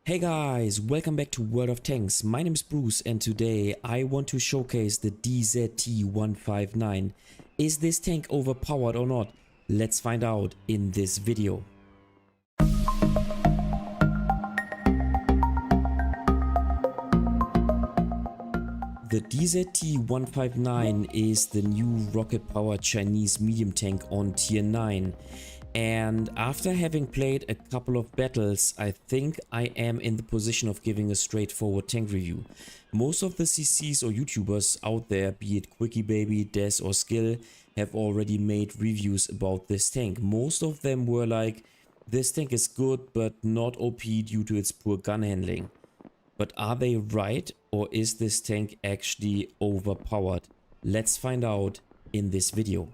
Hey guys, welcome back to World of Tanks. My name is Bruce and today I want to showcase the DZT-159. Is this tank overpowered or not? Let's find out in this video. The DZT-159 is the new rocket-powered Chinese medium tank on tier 9. And after having played a couple of battles, I think I am in the position of giving a straightforward tank review. Most of the CCs or YouTubers out there, be it Quickie Baby, Des or Skill, have already made reviews about this tank. Most of them were like, this tank is good but not OP due to its poor gun handling. But are they right, or is this tank actually overpowered? Let's find out in this video.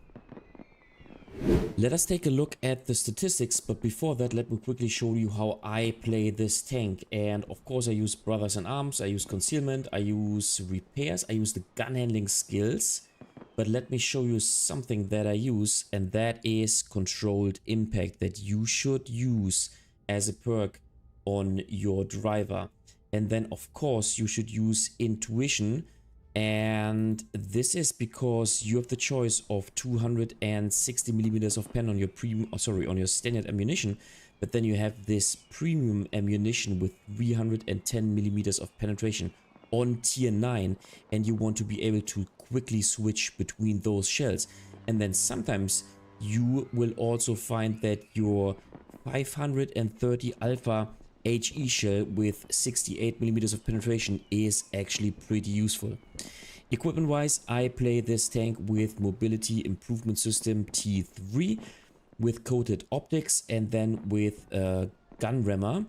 Let us take a look at the statistics, but before that let me quickly show you how I play this tank. And of course I use Brothers in Arms, I use Concealment, I use Repairs, I use the gun handling skills. But let me show you something that I use, and that is Controlled Impact, that you should use as a perk on your driver. And then of course you should use Intuition, and this is because you have the choice of 260mm of pen on your on your standard ammunition, but then you have this premium ammunition with 310mm of penetration on tier 9, and you want to be able to quickly switch between those shells. And then sometimes you will also find that your 530 alpha HE shell with 68mm of penetration is actually pretty useful. Equipment wise, I play this tank with Mobility Improvement System T3 with coated optics and then with gun rammer.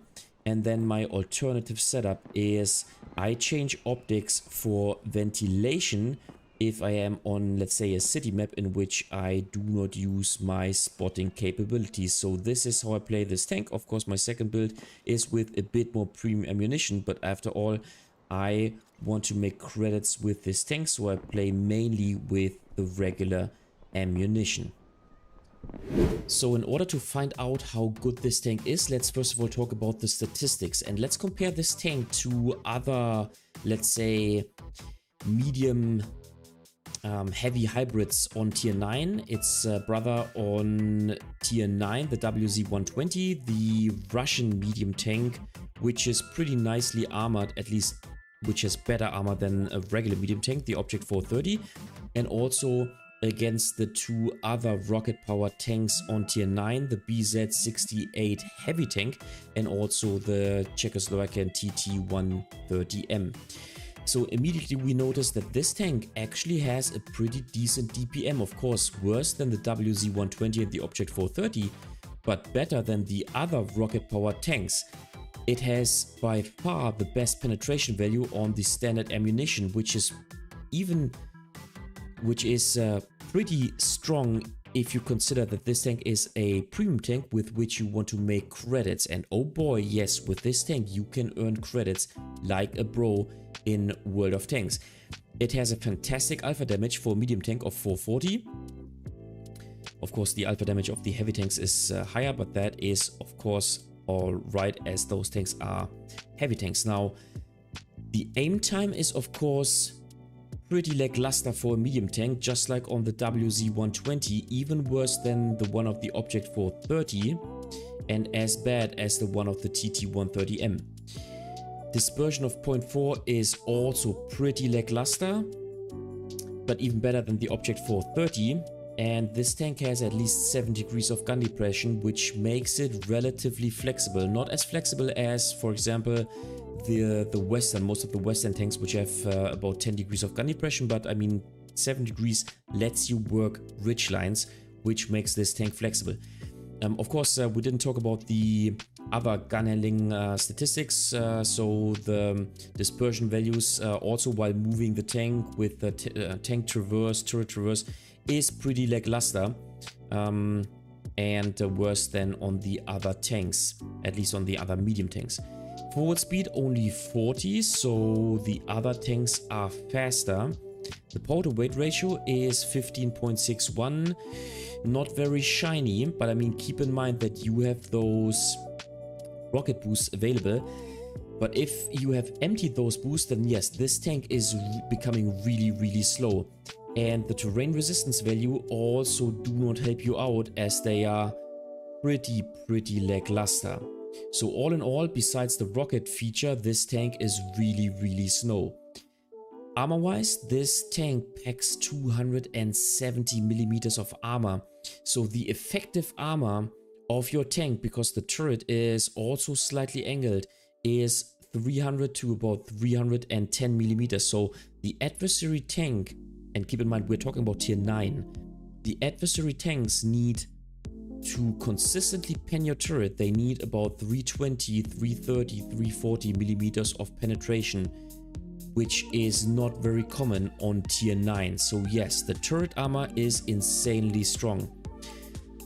And then my alternative setup is I change optics for ventilation if I am on, let's say, a city map in which I do not use my spotting capabilities. So this is how I play this tank. Of course, my second build is with a bit more premium ammunition, but after all, I want to make credits with this tank, so I play mainly with the regular ammunition. So in order to find out how good this tank is, let's first of all talk about the statistics, and let's compare this tank to other, let's say, medium heavy hybrids on tier 9. Its brother on tier 9, the WZ-120, the Russian medium tank, which is pretty nicely armored, at least which has better armor than a regular medium tank, the Object 430, and also against the two other rocket-powered tanks on tier 9, the BZ-68 heavy tank and also the Czechoslovakian TT-130M. So immediately we notice that this tank actually has a pretty decent DPM, of course worse than the WZ-120 and the Object 430, but better than the other rocket-powered tanks. It has by far the best penetration value on the standard ammunition, which is pretty strong if you consider that this tank is a premium tank with which you want to make credits. And oh boy, yes, with this tank you can earn credits like a bro in World of Tanks. It has a fantastic alpha damage for a medium tank of 440. Of course, the alpha damage of the heavy tanks is higher, but that is of course all right, as those tanks are heavy tanks. Now, the aim time is of course pretty lackluster for a medium tank, just like on the WZ-120, even worse than the one of the Object 430 and as bad as the one of the TT-130M. Dispersion of 0.4 is also pretty lackluster, but even better than the Object 430. And this tank has at least 7 degrees of gun depression, which makes it relatively flexible. Not as flexible as, for example, most of the Western tanks, which have about 10 degrees of gun depression, but I mean 7 degrees lets you work ridge lines, which makes this tank flexible. Of course, we didn't talk about the other gun handling statistics, so the dispersion values also while moving the tank with the tank traverse, turret traverse, is pretty lackluster and worse than on the other tanks, at least on the other medium tanks. Forward speed only 40, so the other tanks are faster. The power to weight ratio is 15.61, not very shiny, but I mean keep in mind that you have those rocket boosts available. But if you have emptied those boosts, then yes, this tank is becoming really slow. And the terrain resistance value also do not help you out, as they are pretty lackluster. So all in all, besides the rocket feature, this tank is really slow. Armor wise, this tank packs 270 millimeters of armor. So the effective armor of your tank, because the turret is also slightly angled, is 300 to about 310 millimeters. So the adversary tank, and keep in mind we're talking about tier 9, the adversary tanks need to consistently pen your turret. They need about 320, 330, 340 millimeters of penetration, which is not very common on tier 9. So yes, the turret armor is insanely strong.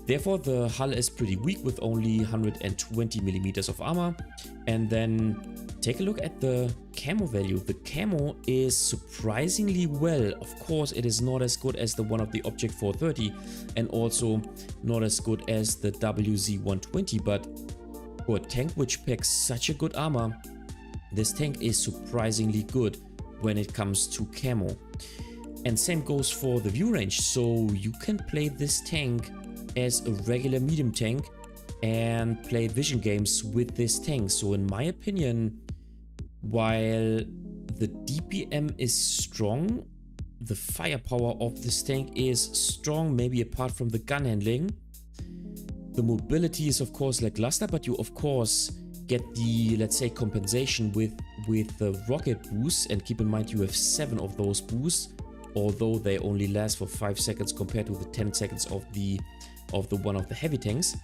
Therefore, the hull is pretty weak with only 120 millimeters of armor. And then take a look at the camo value. The camo is surprisingly well. Of course, it is not as good as the one of the Object 430 and also not as good as the WZ-120, but for a tank which packs such a good armor, this tank is surprisingly good when it comes to camo. And same goes for the view range. So you can play this tank as a regular medium tank and play vision games with this tank. So in my opinion, while the DPM is strong, the firepower of this tank is strong, maybe apart from the gun handling. The mobility is of course lackluster, but you of course get the, let's say, compensation with the rocket boosts. And keep in mind you have 7 of those boosts, although they only last for 5 seconds compared to the 10 seconds of the one of the heavy tanks.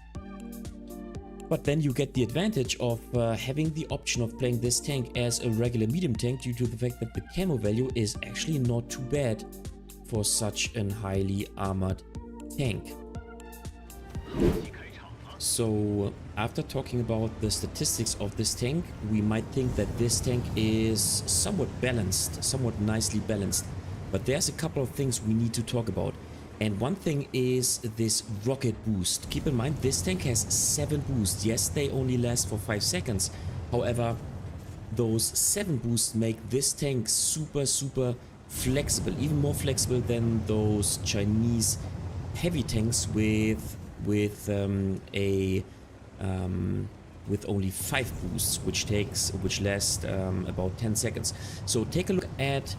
But then you get the advantage of having the option of playing this tank as a regular medium tank, due to the fact that the camo value is actually not too bad for such an highly armored tank. So after talking about the statistics of this tank, we might think that this tank is somewhat balanced, somewhat nicely balanced. But there's a couple of things we need to talk about. And one thing is this rocket boost. Keep in mind, this tank has 7 boosts. Yes, they only last for 5 seconds. However, those 7 boosts make this tank super flexible, even more flexible than those Chinese heavy tanks with only 5 boosts, which last about 10 seconds. So take a look at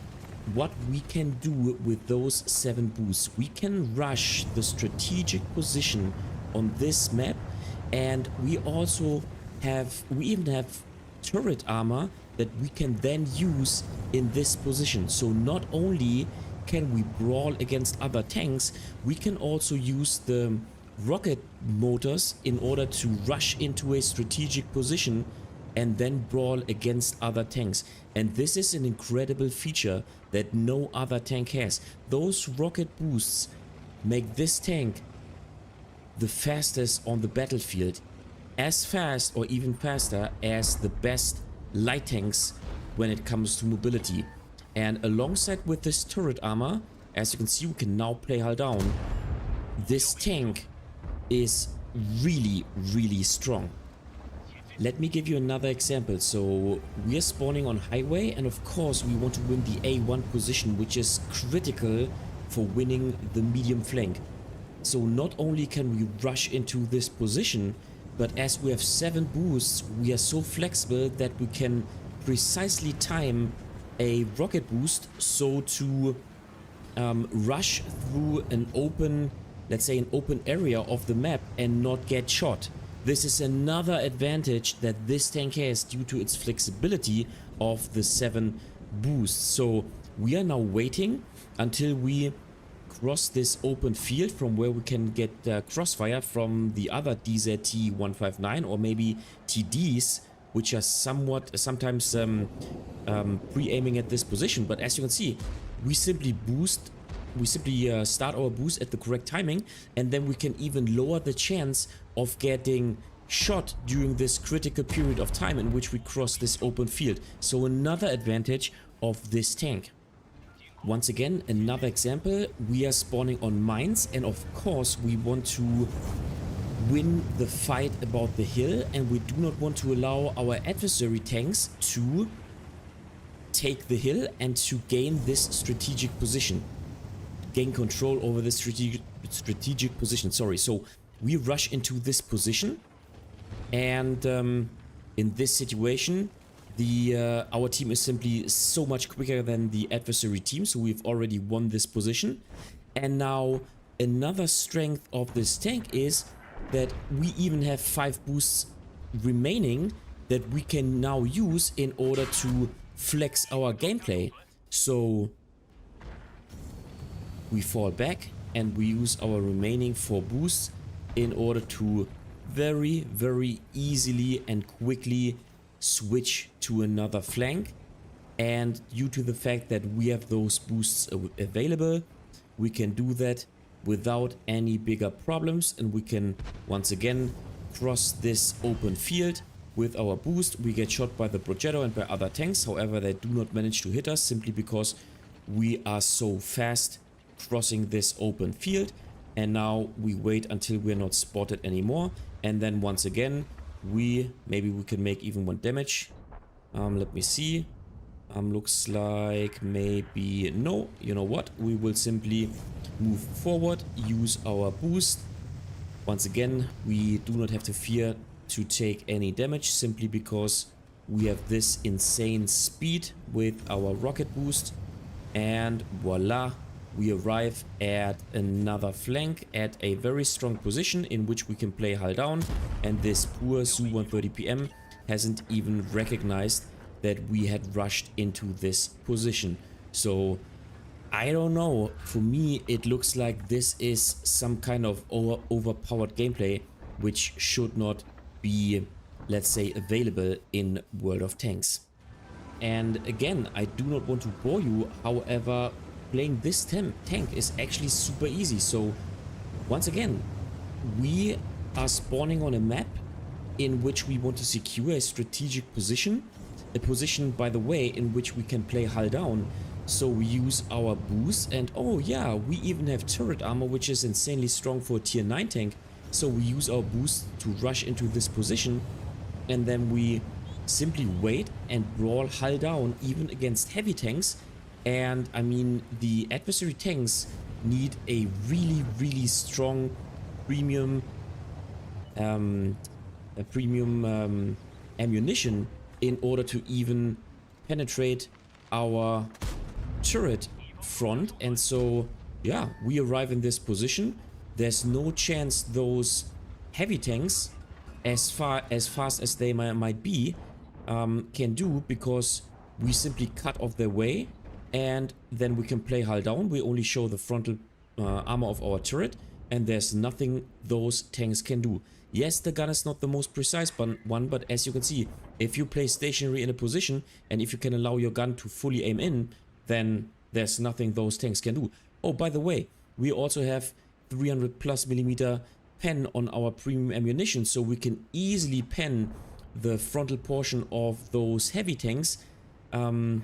what we can do with those 7 boosts. We can rush the strategic position on this map, and we even have turret armor that we can then use in this position. So not only can we brawl against other tanks, we can also use the rocket motors in order to rush into a strategic position and then brawl against other tanks. And this is an incredible feature that no other tank has. Those rocket boosts make this tank the fastest on the battlefield, as fast or even faster as the best light tanks when it comes to mobility. And alongside with this turret armor, as you can see, we can now play hull down. This tank is really strong. Let me give you another example. So we are spawning on highway, and of course we want to win the A1 position, which is critical for winning the medium flank. So not only can we rush into this position, but as we have 7 boosts, we are so flexible that we can precisely time a rocket boost so to rush through an open, let's say an open area of the map and not get shot. This is another advantage that this tank has due to its flexibility of the 7 boosts. So we are now waiting until we cross this open field from where we can get crossfire from the other DZT-159 or maybe TDs, which are sometimes pre-aiming at this position. But as you can see, we simply start our boost at the correct timing, and then we can even lower the chance of getting shot during this critical period of time in which we cross this open field. So another advantage of this tank. Once again, another example, we are spawning on mines, and of course we want to win the fight about the hill, and we do not want to allow our adversary tanks to take the hill and to gain this strategic position, gain control over this strategic position. Sorry, so we rush into this position, and in this situation, our team is simply so much quicker than the adversary team, so we've already won this position. And now another strength of this tank is that we even have 5 boosts remaining that we can now use in order to flex our gameplay. So we fall back and we use our remaining 4 boosts in order to very easily and quickly switch to another flank. And due to the fact that we have those boosts available, we can do that without any bigger problems, and we can once again cross this open field with our boost. We get shot by the WoT and by other tanks, however they do not manage to hit us simply because we are so fast crossing this open field. And now we wait until we're not spotted anymore, and then once again maybe we can make even 1 damage. Let me see. Looks like maybe no. You know what? We will simply move forward, use our boost. Once again, we do not have to fear to take any damage simply because we have this insane speed with our rocket boost. And voila, we arrive at another flank at a very strong position in which we can play hull down, and this poor Su-130 PM hasn't even recognized that we had rushed into this position. So I don't know, for me it looks like this is some kind of overpowered gameplay which should not be, let's say, available in World of Tanks. And again, I do not want to bore you, however, playing this tank is actually super easy. So once again, we are spawning on a map in which we want to secure a strategic position. A position, by the way, in which we can play hull down. So we use our boost, and oh yeah, we even have turret armor, which is insanely strong for a tier 9 tank. So we use our boost to rush into this position, and then we simply wait and brawl hull down even against heavy tanks. And I mean, the adversary tanks need a really strong premium ammunition in order to even penetrate our turret front. And so yeah, we arrive in this position. There's no chance those heavy tanks, as fast as they might be, can do, because we simply cut off their way, and then we can play hull down. We only show the frontal armor of our turret, and there's nothing those tanks can do. Yes, the gun is not the most precise one, but as you can see, if you play stationary in a position, and if you can allow your gun to fully aim in, then there's nothing those tanks can do. Oh, by the way, we also have 300+ pen on our premium ammunition, so we can easily pen the frontal portion of those heavy tanks. And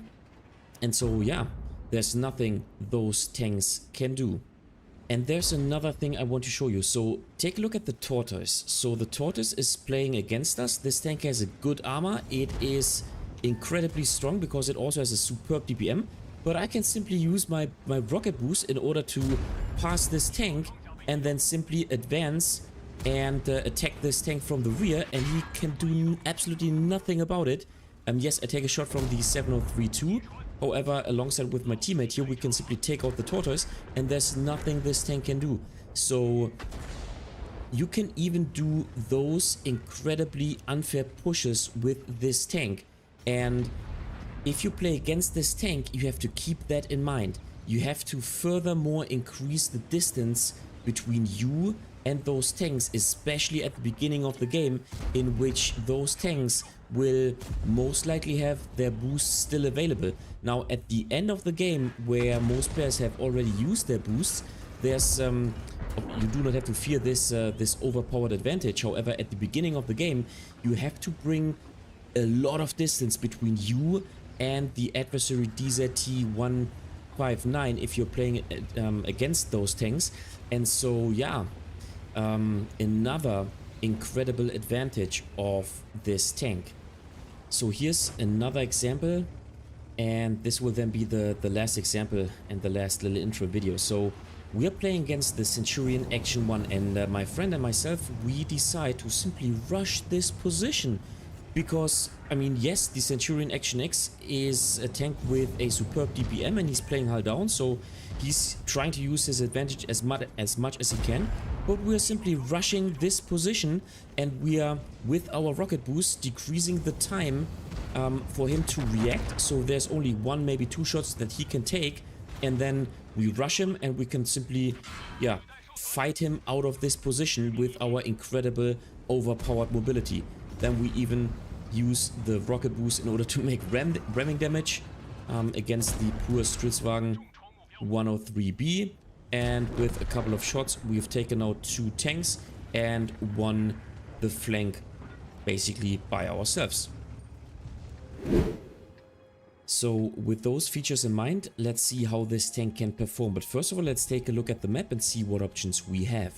so yeah, there's nothing those tanks can do. And there's another thing I want to show you. So take a look at the Tortoise. So the Tortoise is playing against us. This tank has a good armor. It is incredibly strong because it also has a superb DPM. But I can simply use my rocket boost in order to pass this tank and then simply advance and attack this tank from the rear, and he can do absolutely nothing about it. Yes, I take a shot from the 703-2. However, alongside with my teammate here, we can simply take out the Tortoise, and there's nothing this tank can do. So you can even do those incredibly unfair pushes with this tank. And if you play against this tank, you have to keep that in mind. You have to furthermore increase the distance between you and those tanks, especially at the beginning of the game, in which those tanks will most likely have their boosts still available. Now at the end of the game, where most players have already used their boosts, there's you do not have to fear this this overpowered advantage. However, at the beginning of the game, you have to bring a lot of distance between you and the adversary DZT-159 if you're playing against those tanks. And so yeah, another incredible advantage of this tank. So here's another example, and this will then be the last example and the last little intro video. So we are playing against the Centurion Action 1, and my friend and myself, we decide to simply rush this position. Because, I mean, yes, the Centurion Action X is a tank with a superb DPM and he's playing hull down, so he's trying to use his advantage as much as he can. But we're simply rushing this position, and we are, with our rocket boost, decreasing the time for him to react. So there's only one, maybe two shots that he can take, and then we rush him and we can simply, yeah, fight him out of this position with our incredible overpowered mobility. Then we even use the rocket boost in order to make ramming damage against the poor Stritzwagen 103B. And with a couple of shots, we've taken out 2 tanks and won the flank basically by ourselves. So with those features in mind, let's see how this tank can perform. But first of all, let's take a look at the map and see what options we have.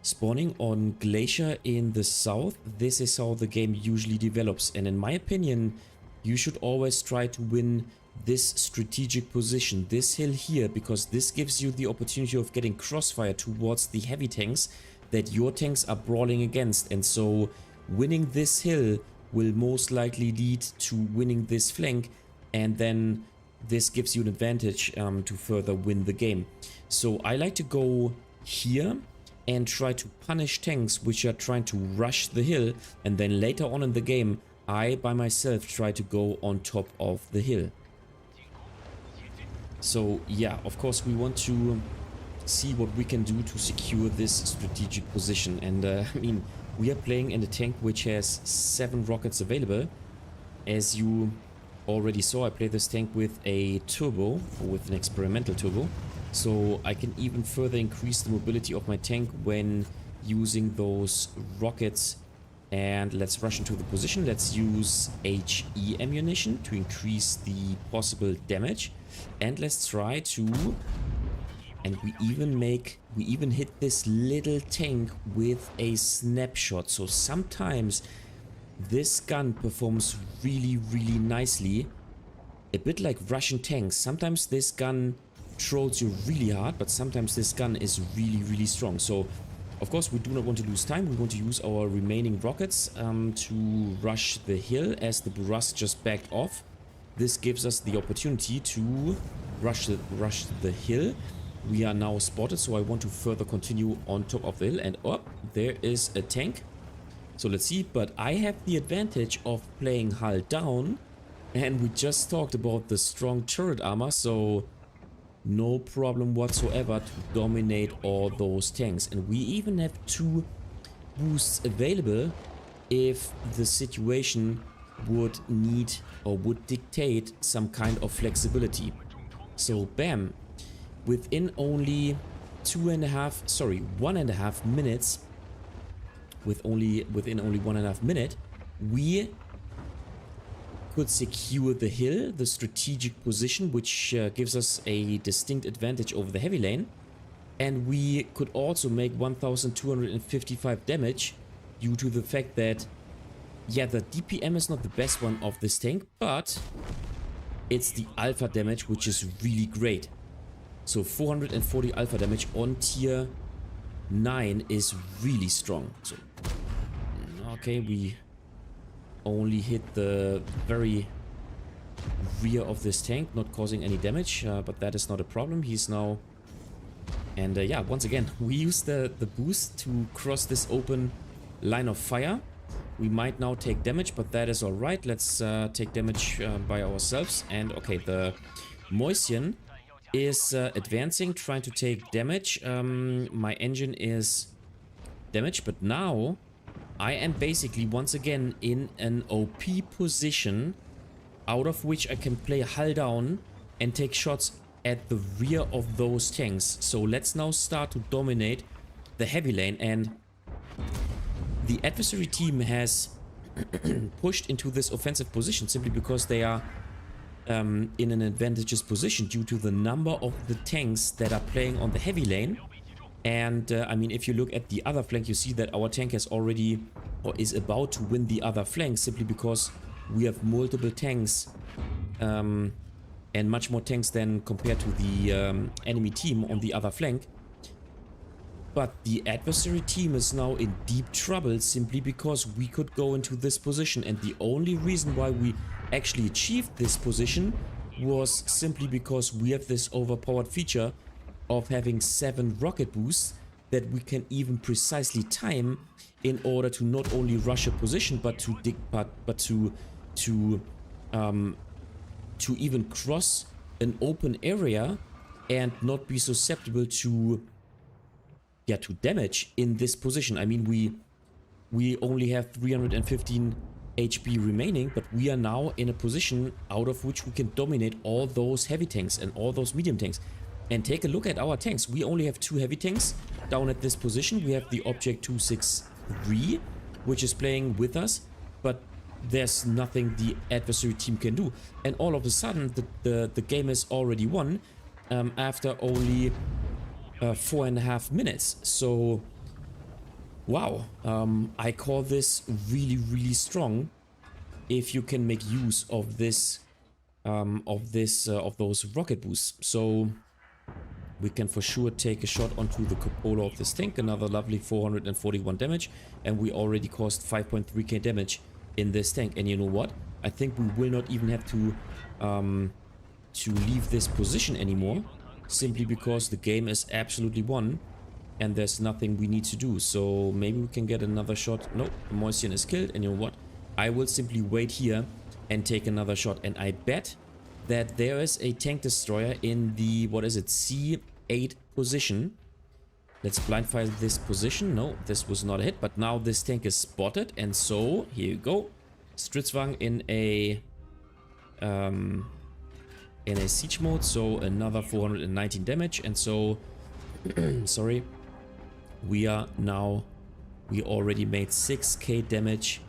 Spawning on Glacia in the south, this is how the game usually develops, and in my opinion, you should always try to win this strategic position, this hill here, because this gives you the opportunity of getting crossfire towards the heavy tanks that your tanks are brawling against, and so winning this hill will most likely lead to winning this flank, and then this gives you an advantage to further win the game. So I like to go here and try to punish tanks which are trying to rush the hill, and then later on in the game I by myself try to go on top of the hill. So yeah, of course we want to see what we can do to secure this strategic position, and I mean, we are playing in a tank which has 7 rockets available. As you already saw, I play this tank with a turbo, or with an experimental turbo. So I can even further increase the mobility of my tank when using those rockets. And let's rush into the position. Let's use HE ammunition to increase the possible damage. And let's try to... And we even hit this little tank with a snapshot. So sometimes this gun performs really, really nicely. A bit like Russian tanks. Sometimes this gun trolls you really hard, but sometimes this gun is really, really strong. So of course we do not want to lose time. We want to use our remaining rockets to rush the hill as the Burus just backed off. This gives us the opportunity to rush the hill. We are now spotted, so I want to further continue on top of the hill, and there is a tank. So let's see, but I have the advantage of playing hull down, and we just talked about the strong turret armor, so no problem whatsoever to dominate all those tanks. And we even have 2 boosts available if the situation would need or would dictate some kind of flexibility. So bam, within only 1.5 minutes, within only 1.5 minutes, we could secure the hill, the strategic position, which gives us a distinct advantage over the heavy lane. And we could also make 1255 damage due to the fact that, yeah, the DPM is not the best one of this tank, but it's the alpha damage, which is really great. So 440 alpha damage on tier 9 is really strong. So, okay, we only hit the very rear of this tank, not causing any damage, but that is not a problem. He's now... And yeah, once again, we use the boost to cross this open line of fire. We might now take damage, but that is alright. Let's take damage by ourselves. And okay, the Moisian is advancing, trying to take damage. My engine is damaged, but now I am basically once again in an OP position, out of which I can play hull down and take shots at the rear of those tanks. So let's now start to dominate the heavy lane, and the adversary team has pushed into this offensive position simply because they are in an advantageous position due to the number of the tanks that are playing on the heavy lane. And I mean, if you look at the other flank, you see that our tank has already, or is about to win the other flank, simply because we have multiple tanks and much more tanks than compared to the enemy team on the other flank. But the adversary team is now in deep trouble simply because we could go into this position, and the only reason why we actually achieved this position was simply because we have this overpowered feature of having 7 rocket boosts that we can even precisely time in order to not only rush a position but to even cross an open area and not be susceptible to damage in this position. I mean, we only have 315 HP remaining, but we are now in a position out of which we can dominate all those heavy tanks and all those medium tanks. And take a look at our tanks. We only have 2 heavy tanks down at this position. We have the Object 263, which is playing with us, but there's nothing the adversary team can do. And all of a sudden, the game is already won after only 4.5 minutes. So, wow, I call this really, really strong if you can make use of this, of those rocket boosts. So we can for sure take a shot onto the cupola of this tank, another lovely 441 damage, and we already caused 5.3k damage in this tank. And you know what? I think we will not even have to leave this position anymore, simply because the game is absolutely won and there's nothing we need to do. So maybe we can get another shot. No, Moisian is killed, and you know what? I will simply wait here and take another shot, and I bet that there is a tank destroyer in the, what is it, C8 position. Let's blind fire this position. No, this was not a hit, but now this tank is spotted, and so here you go. Stritzwang in a siege mode, so another 419 damage, and so sorry, we already made 6k damage.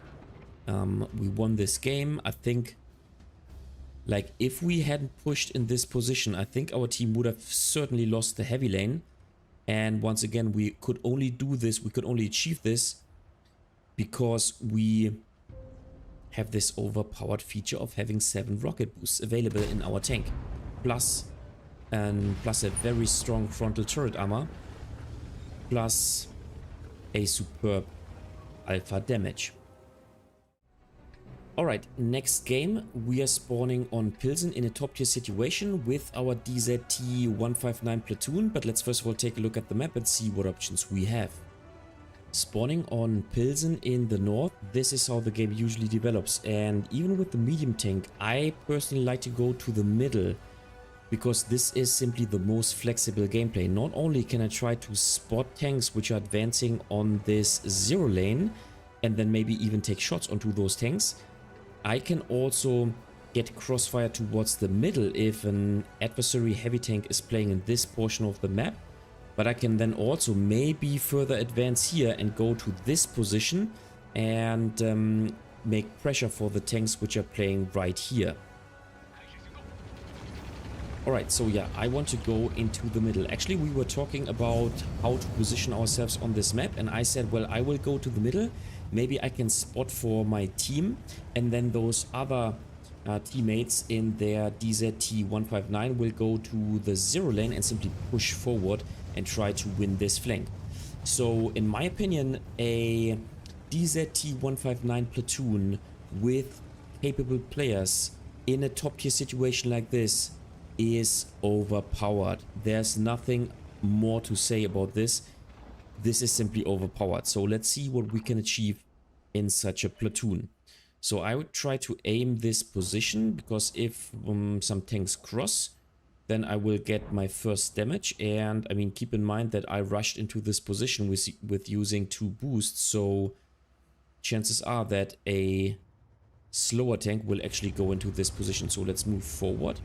We won this game. I think, like, if we hadn't pushed in this position, I think our team would have certainly lost the heavy lane. And once again, we could only do this, we could only achieve this because we have this overpowered feature of having 7 rocket boosts available in our tank. Plus a very strong frontal turret armor. Plus a superb alpha damage. Alright, next game, we are spawning on Pilson in a top tier situation with our DZT-159 Platoon, but let's first of all take a look at the map and see what options we have. Spawning on Pilson in the north, this is how the game usually develops, and even with the medium tank, I personally like to go to the middle, because this is simply the most flexible gameplay. Not only can I try to spot tanks which are advancing on this 0 lane, and then maybe even take shots onto those tanks, I can also get crossfire towards the middle if an adversary heavy tank is playing in this portion of the map. But I can then also maybe further advance here and go to this position and make pressure for the tanks which are playing right here. Alright, so yeah, I want to go into the middle. Actually, we were talking about how to position ourselves on this map, and I said, well, I will go to the middle. Maybe I can spot for my team, and then those other teammates in their DZT-159 will go to the 0 lane and simply push forward and try to win this flank. So, in my opinion, a DZT-159 platoon with capable players in a top tier situation like this is overpowered. There's nothing more to say about this. This is simply overpowered. So let's see what we can achieve in such a platoon. So I would try to aim this position, because if some tanks cross, then I will get my first damage. And I mean, keep in mind that I rushed into this position with using 2 boosts, so chances are that a slower tank will actually go into this position. So let's move forward.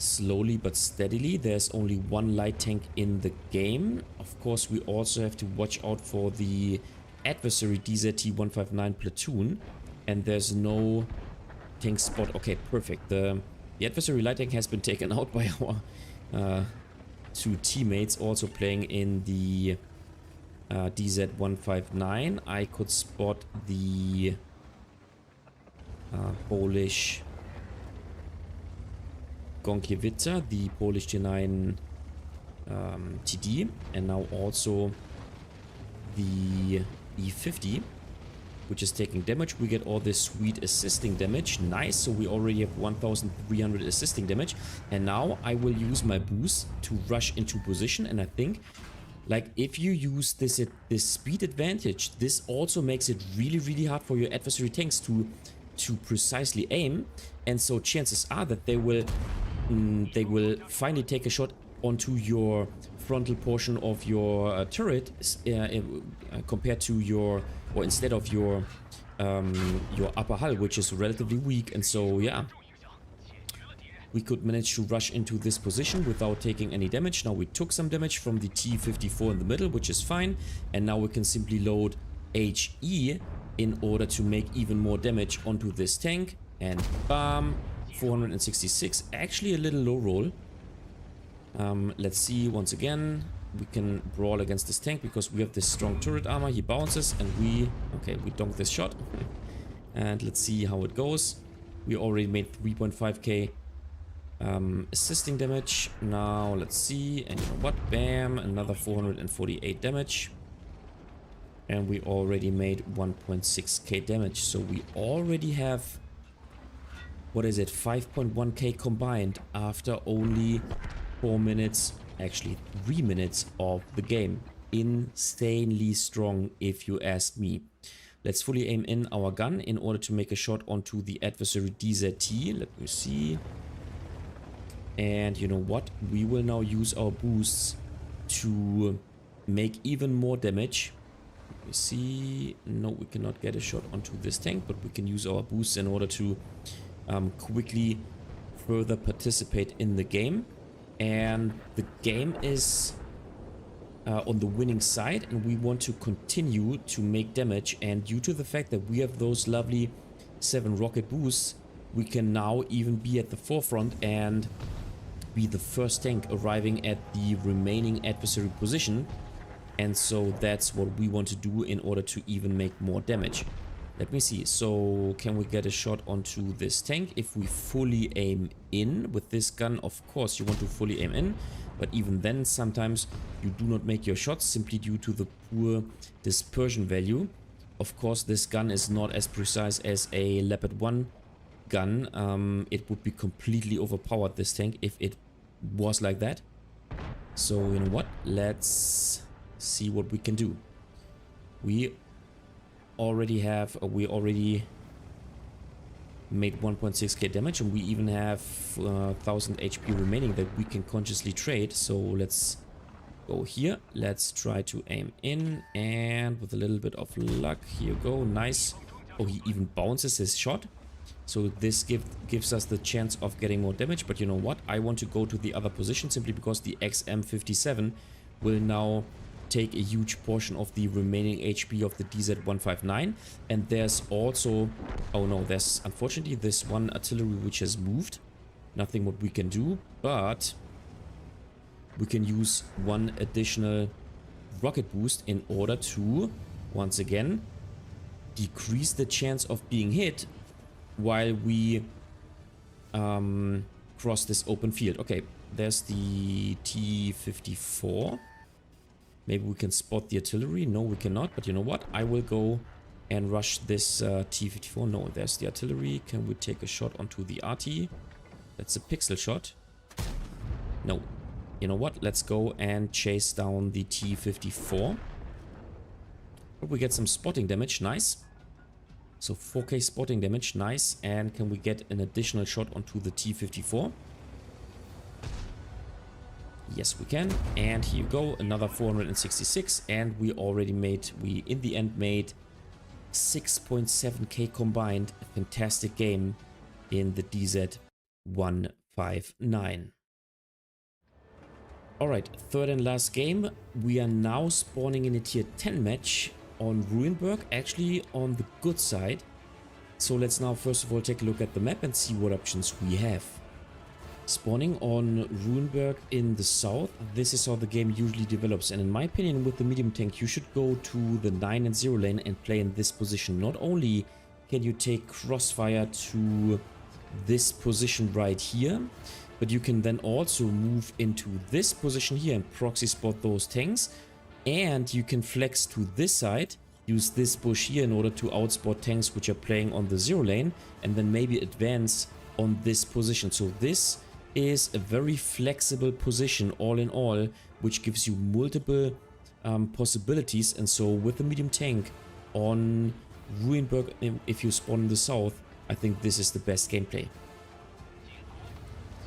Slowly but steadily. There's only 1 light tank in the game. Of course, we also have to watch out for the adversary DZT-159 platoon, and there's no tank spot. Okay, perfect. The adversary light tank has been taken out by our two teammates also playing in the DZ-159. I could spot the Polish Gonkiewicza, the Polish T9 TD, and now also the E50, which is taking damage. We get all this sweet assisting damage. Nice, so we already have 1300 assisting damage. And now I will use my boost to rush into position. And I think, like, if you use this speed advantage, this also makes it really, really hard for your adversary tanks to precisely aim. And so chances are that they will finally take a shot onto your frontal portion of your turret compared to your, or instead of your upper hull, which is relatively weak. And so yeah, we could manage to rush into this position without taking any damage. Now we took some damage from the T-54 in the middle, which is fine, and now we can simply load HE in order to make even more damage onto this tank. And bam, 466, actually a little low roll. Let's see, once again, we can brawl against this tank because we have this strong turret armor. He bounces and we donk this shot. And let's see how it goes. We already made 3.5k assisting damage. Now let's see, and you know what, bam, another 448 damage. And we already made 1.6k damage. So we already have, what is it, 5.1k combined after only 4 minutes, actually 3 minutes of the game. Insanely strong, if you ask me. Let's fully aim in our gun in order to make a shot onto the adversary DZT. Let me see. And you know what? We will now use our boosts to make even more damage. Let me see. No, we cannot get a shot onto this tank, but we can use our boosts in order to quickly further participate in the game. And the game is on the winning side, and we want to continue to make damage. And due to the fact that we have those lovely 7 rocket boosts, we can now even be at the forefront and be the first tank arriving at the remaining adversary position. And so that's what we want to do in order to even make more damage. Let me see. So can we get a shot onto this tank if we fully aim in with this gun? Of course, you want to fully aim in, but even then, sometimes you do not make your shots simply due to the poor dispersion value. Of course, this gun is not as precise as a Leopard 1 gun. It would be completely overpowered, this tank, if it was like that. So you know what? Let's see what we can do. We already made 1.6k damage, and we even have 1000 HP remaining that we can consciously trade. So let's go here. Let's try to aim in, and with a little bit of luck, here you go. Nice. Oh, he even bounces his shot. So this gives us the chance of getting more damage. But you know what? I want to go to the other position simply because the XM57 will now take a huge portion of the remaining HP of the DZ-159. And there's also, oh no, there's unfortunately this one artillery which has moved. Nothing what we can do, but we can use one additional rocket boost in order to, once again, decrease the chance of being hit while we cross this open field. Okay, there's the T-54. Maybe we can spot the artillery. No, we cannot. But you know what? I will go and rush this T-54. No, there's the artillery. Can we take a shot onto the RT? That's a pixel shot. No. You know what? Let's go and chase down the T-54. But we get some spotting damage. Nice. So 4k spotting damage. Nice. And can we get an additional shot onto the T-54? Yes, we can. And here you go, another 466, and we already made, in the end made 6.7k combined. A fantastic game in the DZ-159. Alright, third and last game. We are now spawning in a tier 10 match on Ruinberg, actually on the good side. So let's now first of all take a look at the map and see what options we have. Spawning on Ruinberg in the south, this is how the game usually develops. And in my opinion, with the medium tank, you should go to the 9 and 0 lane and play in this position. Not only can you take crossfire to this position right here, but you can then also move into this position here and proxy spot those tanks. And you can flex to this side, use this bush here in order to outspot tanks which are playing on the 0 lane, and then maybe advance on this position. So this is a very flexible position all in all, which gives you multiple possibilities. And so with the medium tank on Ruinberg, if you spawn in the south, I think this is the best gameplay.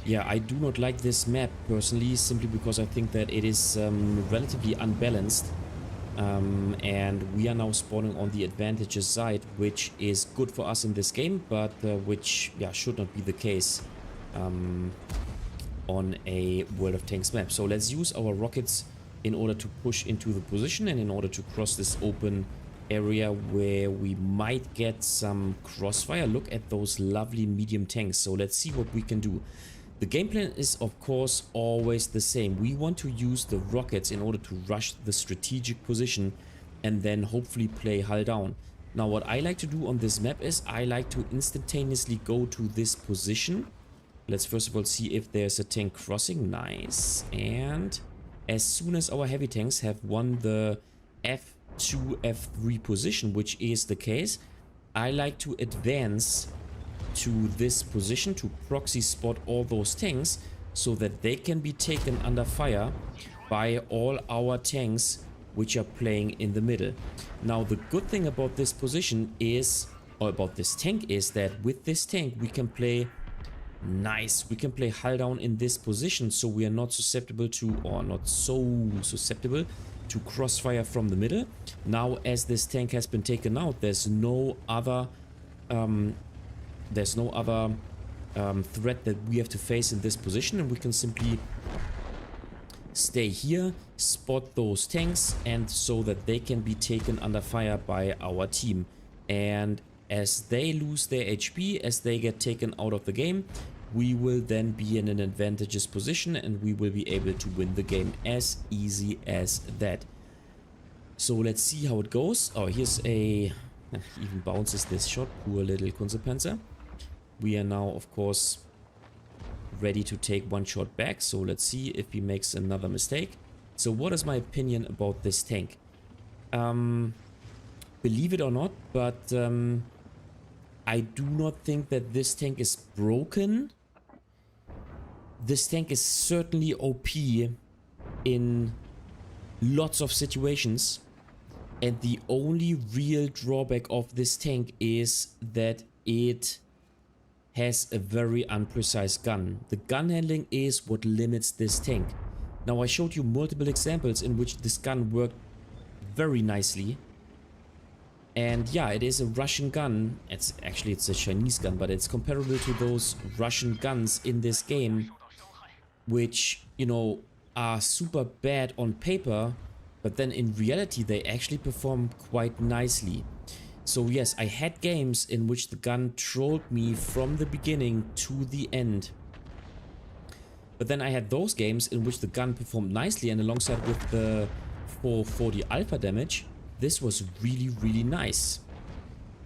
Yeah, I do not like this map personally, simply because I think that it is relatively unbalanced. And we are now spawning on the advantageous side, which is good for us in this game, but which, yeah, should not be the case on a World of Tanks map. So let's use our rockets in order to push into the position and in order to cross this open area where we might get some crossfire. Look at those lovely medium tanks. So let's see what we can do. The game plan is of course always the same. We want to use the rockets in order to rush the strategic position and then hopefully play hull down. Now what I like to do on this map is I like to instantaneously go to this position. Let's first of all see if there's a tank crossing. Nice. And as soon as our heavy tanks have won the F2, F3 position, which is the case, I like to advance to this position to proxy spot all those tanks so that they can be taken under fire by all our tanks which are playing in the middle. Now the good thing about this position is, or about this tank, is that with this tank we can play we can play hull down in this position, so we are not susceptible to, or not so susceptible to, crossfire from the middle. Now as this tank has been taken out, there's no other threat that we have to face in this position, and we can simply stay here, spot those tanks, and so that they can be taken under fire by our team. And as they lose their HP, as they get taken out of the game, we will then be in an advantageous position and we will be able to win the game. As easy as that. So let's see how it goes. Oh, here's a... even bounces this shot. Poor little Kunzepanzer. We are now, of course, ready to take one shot back. So let's see if he makes another mistake. So what is my opinion about this tank? Believe it or not, but I do not think that this tank is broken. This tank is certainly OP in lots of situations. And the only real drawback of this tank is that it has a very unprecise gun. The gun handling is what limits this tank. Now I showed you multiple examples in which this gun worked very nicely. And yeah, it is a Russian gun. It's a Chinese gun, but it's comparable to those Russian guns in this game, which, you know, are super bad on paper, but then in reality they actually perform quite nicely. So yes, I had games in which the gun trolled me from the beginning to the end. But then I had those games in which the gun performed nicely, and alongside with the 440 alpha damage, this was really, really nice.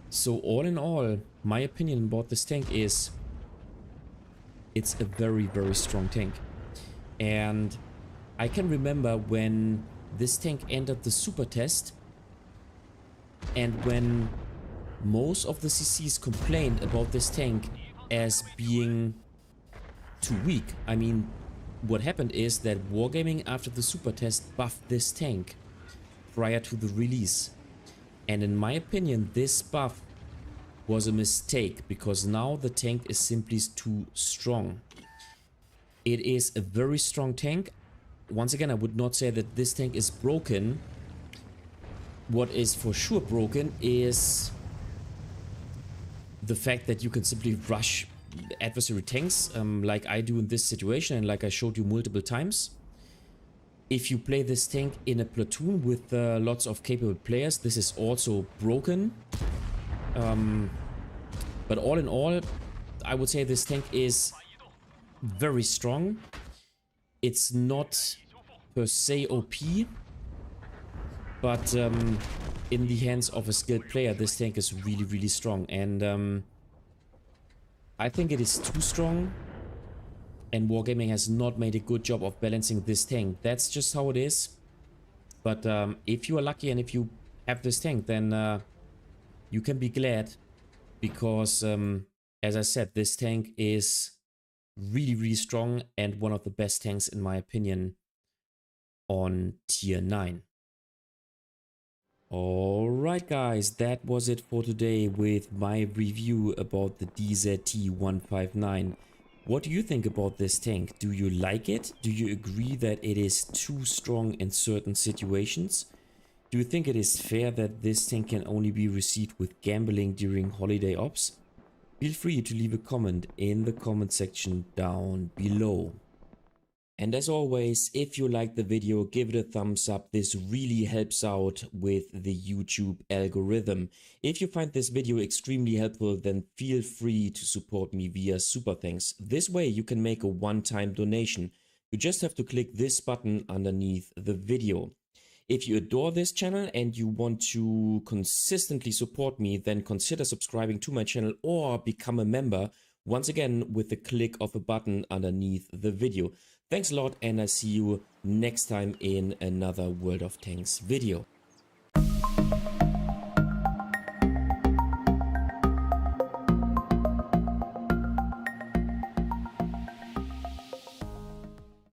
So all in all, my opinion about this tank is it's a very, very strong tank. And I can remember when this tank entered the super test, and when most of the CCs complained about this tank as being too weak. I mean, what happened is that Wargaming after the super test buffed this tank prior to the release. And in my opinion, this buff was a mistake, because now the tank is simply too strong. It is a very strong tank. Once again, I would not say that this tank is broken. What is for sure broken is the fact that you can simply rush adversary tanks like I do in this situation and like I showed you multiple times. If you play this tank in a platoon with lots of capable players, this is also broken. But all in all, I would say this tank is very strong. It's not per se OP, but in the hands of a skilled player, this tank is really, really strong. And I think it is too strong, and Wargaming has not made a good job of balancing this tank. That's just how it is. But if you are lucky and if you have this tank, then you can be glad, because as I said, this tank is really, really strong and one of the best tanks in my opinion on tier 9. Alright guys, that was it for today with my review about the DZT-159. What do you think about this tank? Do you like it? Do you agree that it is too strong in certain situations? Do you think it is fair that this tank can only be received with gambling during holiday ops? Feel free to leave a comment in the comment section down below. And as always, if you liked the video, give it a thumbs up. This really helps out with the YouTube algorithm. If you find this video extremely helpful, then feel free to support me via Super Thanks. This way you can make a one-time donation. You just have to click this button underneath the video. If you adore this channel and you want to consistently support me, then consider subscribing to my channel or become a member, once again with the click of a button underneath the video. Thanks a lot, and I'll see you next time in another World of Tanks video.